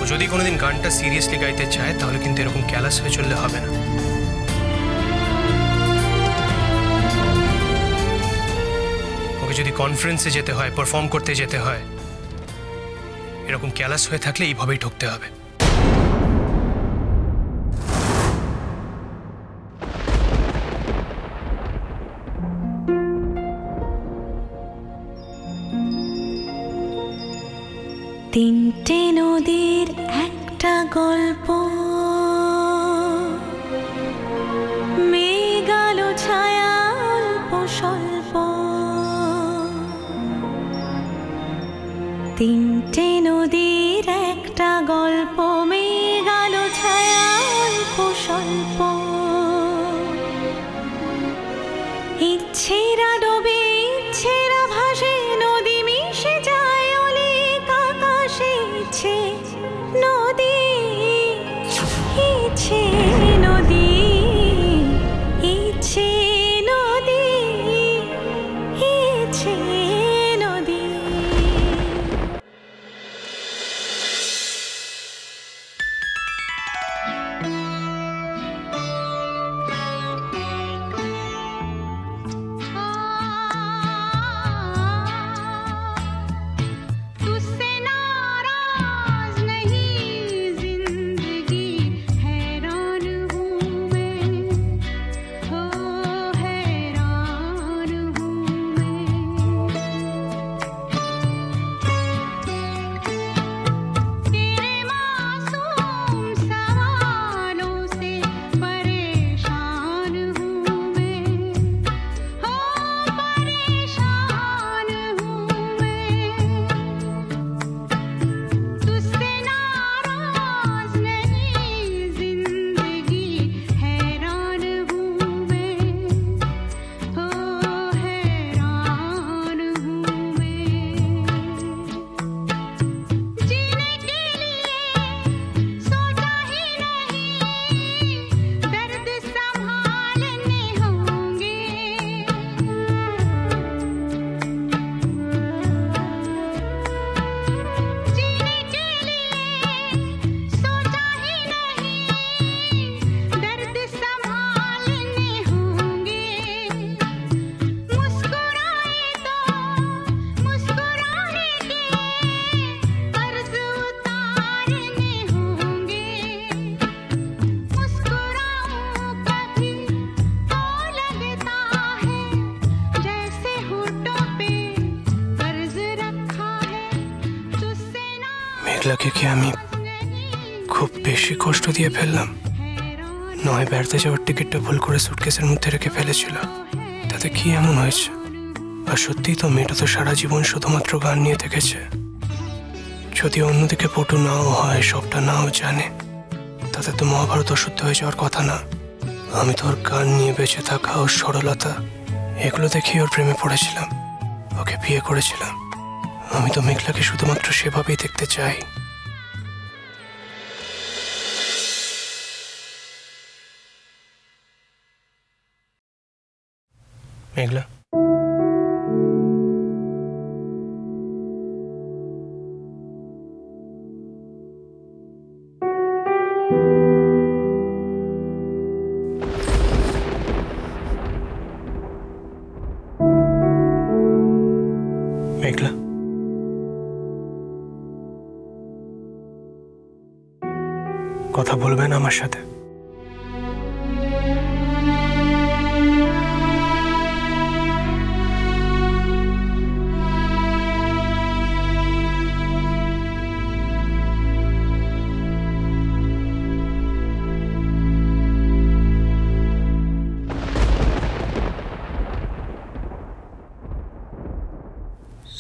যদি কোনোদিন গানটা সিরিয়াসলি গাইতে চায় তাহলে কিন্তু এরকম ক্যালাস হয়ে চললে হবে না। ওকে যদি কনফারেন্সে যেতে হয়, পারফর্ম করতে যেতে হয়, এরকম ক্যালাস হয়ে থাকলে এইভাবেই ঠকতে হবে। তিনটে নদীর একটা গল্প, মেঘ আলো ছায়া অল্প স্বল্প। তিনটে নদীর একটা গল্প, মেঘ আলো ছায়া অল্প স্বল্প। ইচ্ছেরা ডোবে ইচ্ছেরা ভাসে, নদী মিশে যায় অনেক আকাশে। ইচ্ছে নদী, ইচ্ছে নদী, ইচ্ছে নদী, ইচ্ছে নদী। মেঘলাকে কি আমি খুব বেশি কষ্ট দিয়ে ফেললাম? নয় বেড়াতে যাওয়ার টিকিটটা ভুল করে সুটকেসের মধ্যে রেখে ফেলেছিল, তাতে কি এমন হয়েছে? আর সত্যিই তো মেয়েটা তো সারা জীবন শুধুমাত্র গান নিয়ে থেকেছে। যদি অন্যদিকে পটু নাও হয়, সবটা নাও জানে, তাতে তো মহাভারত অশুদ্ধ হয়ে যাওয়ার কথা না। আমি তো ওর গান নিয়ে বেঁচে থাকা, ওর সরলতা, এগুলো দেখি ওর প্রেমে পড়েছিলাম, ওকে বিয়ে করেছিলাম। আমি তো মেঘলাকে শুধুমাত্র সেভাবেই দেখতে চাই। মেঘলা, মেঘলা, কথা বলবেন আমার সাথে?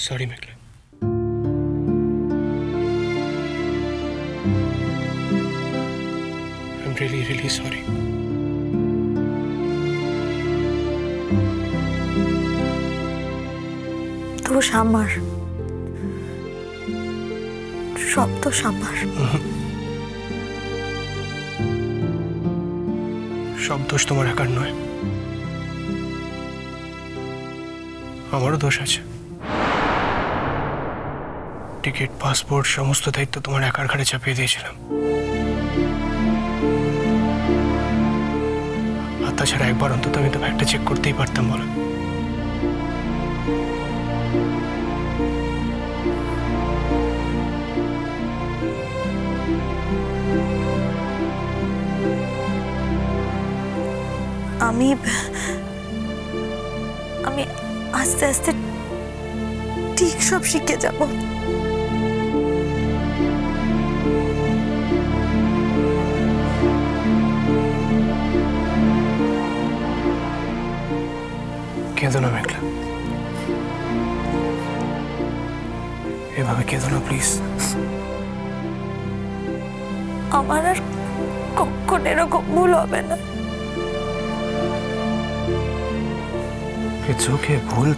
Sorry Meghla, I'm really, really sorry. দোষ আমার, সব দোষ আমার। সব দোষ তোমার একার নয়, আমারও দোষ আছে। টিকিট পাসপোর্ট সমস্ত দায়িত্ব তোমার একার ঘাড়ে চাপিয়ে দিয়েছিলাম। আর তাছাড়া একবার অন্তত আমি তো ব্যাগটা চেক করতেই পারতাম বলো। আমি আমি আস্তে আস্তে ঠিক সব শিখে যাব। কেঁদো না মেঘলা, এভাবে কেঁদো না প্লিজ। আমার আর কখন এরকম ভুল হবে না। চোখে ভুল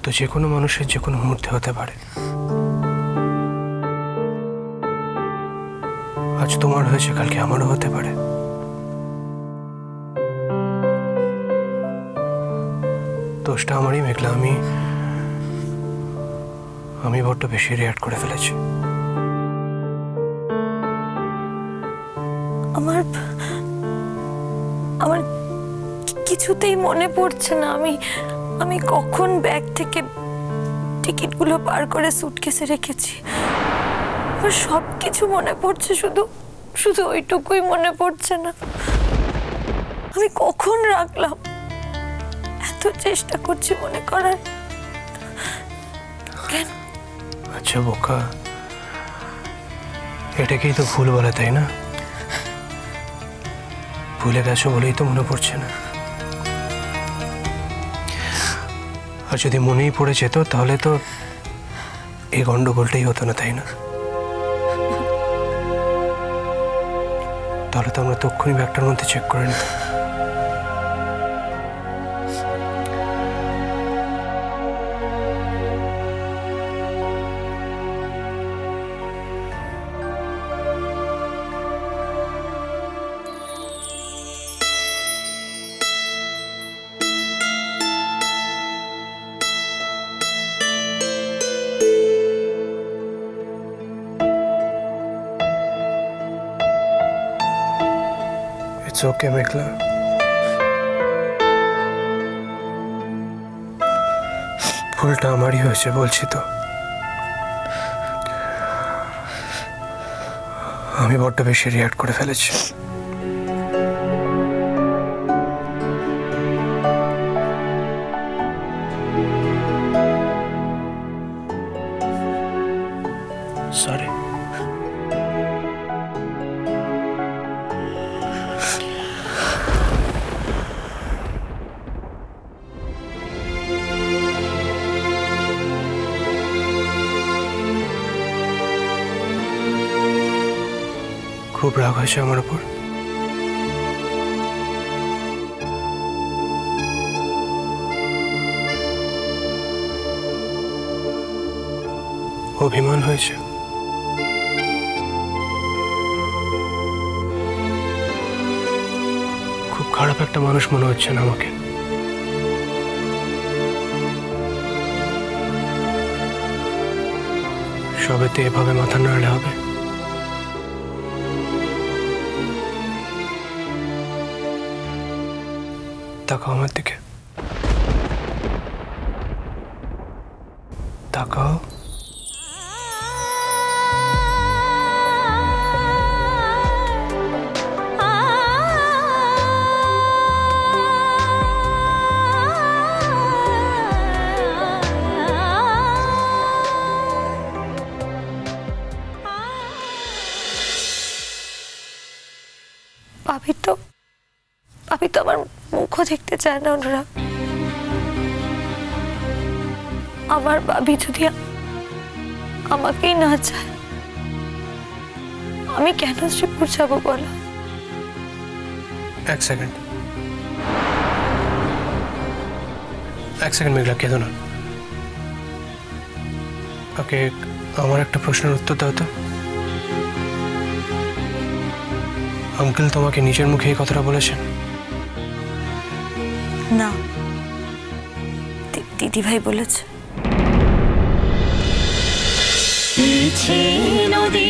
তো যে কোনো মানুষের যে কোনো মুহূর্তে হতে পারে। আজ তোমার হয়েছে, কালকে আমারও হতে পারে। দোষটা আমারই মেঘলা, আমি বড্ড বেশি রিঅ্যাক্ট করে ফেলেছি। আমার আমার কিছুতেই মনে পড়ছে না আমি কখন ব্যাগ থেকে টিকিটগুলো বার করে সুটকেসে রেখেছি। আমার সব কিছু মনে পড়ছে, শুধু ওইটুকুই মনে পড়ছে না আমি কখন রাখলাম। এত চেষ্টা করছি মনে করার, কেন? আচ্ছা বোকা, এটাকেই তো ভুল বলে, তাই না? ভুলে গেছো বলেই তো মনে পড়ছে না। আর যদি মনেই পড়ে যেত তাহলে তো এই গন্ডগোলটাই হতো না, তাই না? তাহলে তো আমরা তক্ষুনি ব্যাগটার মধ্যে চেক করে নিতাম। It's okay, মেঘলা। ভুলটা আমারই হয়েছে বলছি তো। আমি বড্ড বেশি রিঅ্যাক্ট করে ফেলেছি। সরি। খুব রাগ হয়েছে আমার উপর? অভিমান হয়েছে? খুব খারাপ একটা মানুষ মনে হচ্ছে না আমাকে? সবেতে এভাবে মাথা নাড়লে হবে? তাকাও আমার দিকে, তাকাও। ভাবি তো আমার মুখও দেখতে চায় না অনুরাগ। আমার ভাবি যদি আমাকেই না চায়, আমি কেন শ্রীপুর যাবো বলো? এক সেকেন্ড মেঘলা, কেঁদো না। ওকে, আমার একটা প্রশ্নের উত্তর দাও তো। আঙ্কেল তোমাকে নিজের মুখে এই কথাটা বলেছেন? না, দিদিভাই বলেছে। নদী